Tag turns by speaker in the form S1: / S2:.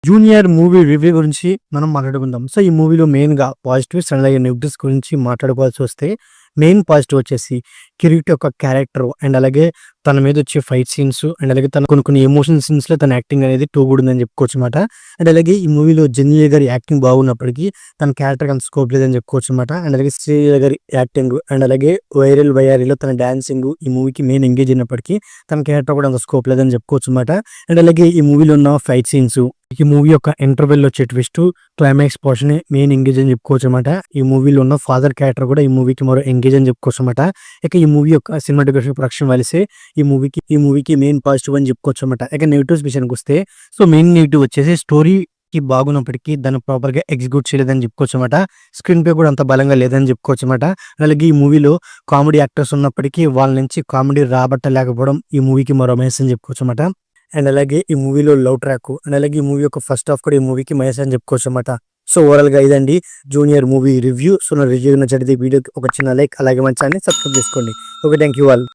S1: Junior movie review గురించి మనం మాట్లాడుకుందాం. సో, ఈ మూవీలో మెయిన్‌గా పాజిటివ్స్ అండ్ అలాగే నెగెటివ్స్ గురించి మాట్లాడుకోవాల్సి వస్తే, మెయిన్ పాజిటివ్ వచ్చేసి కిరీట్ యొక్క క్యారెక్టర్ అండ్ అలాగే తన మీద వచ్చే ఫైట్ సీన్స్ అండ్ అలాగే తన కొన్ని ఎమోషన్ సీన్స్‌లో తన యాక్టింగ్ అనేది టూ గుడ్ ఉందని చెప్పుకోవచ్చన్నమాట. అండ్ అలాగే ఈ మూవీలో జెనిలియా గారి యాక్టింగ్ బాగున్నప్పటికీ తన క్యారెక్టర్‌కి అంత స్కోప్ లేదని చెప్పుకోవచ్చన్నమాట. అండ్ అలాగే శ్రీలీల గారి యాక్టింగ్ అండ్ అలాగే వైరల్ వయ్యారిలో తన డాన్సింగ్ ఈ మూవీకి మెయిన్ ఎంగేజ్ అయినప్పటికీ తన క్యారెక్టర్ కూడా అంత స్కోప్ లేదని చెప్పుకోవచ్చన్నమాట. అండ్ అలాగే ఈ మూవీలో ఉన్న ఫైట్ సీన్స్, ఈ మూవీ యొక్క ఇంటర్వెల్ వచ్చే twist, climax portion main engage అని చెప్పుకోవచ్చు అనమాట. ఈ మూవీలో ఉన్న ఫాదర్ క్యారెక్టర్ కూడా ఈ మూవీకి మరో ఎంగేజ్ అని చెప్పుకోవచ్చు అనమాట. ఇక ఈ మూవీ యొక్క సినిమాటోగ్రఫీ ప్రొడక్షన్ వాల్యూసే ఈ మూవీకి మెయిన్ పాజిటివ్ అని చెప్పుకోవచ్చు అనమాట. ఇక నెగిటివ్స్ విషయానికి వస్తే, సో మెయిన్ నెగిటివ్ వచ్చేసి స్టోరీకి బాగున్నప్పటికీ దాన్ని ప్రాపర్ గా ఎగ్జిక్యూట్ చేయలేదని చెప్పుకోవచ్చు అనమాట. స్క్రీన్ పే కూడా అంత బలంగా లేదని చెప్పుకోవచ్చు అనమాట. అలాగే ఈ మూవీలో కామెడీ యాక్టర్స్ ఉన్నప్పటికీ వాళ్ళ నుంచి కామెడీ రాబట్టలేకపోవడం ఈ మూవీకి మరో మైనస్ అని చెప్పుకోవచ్చు అనమాట. అండ్ అలాగే ఈ మూవీలో లవ్ ట్రాక్ అండ్ అలాగే ఈ మూవీ యొక్క ఫస్ట్ హాఫ్ కూడా ఈ మూవీకి మైనస్ అని చెప్పుకోవచ్చు అనమాట. సో ఓవరాల్ గా ఇదండి జూనియర్ మూవీ రివ్యూ. సో నా రివ్యూ నచ్చితే వీడియోకి ఒక చిన్న లైక్, అలాగే మన ఛానల్ సబ్స్క్రైబ్ చేసుకోండి. Okay, thank you all.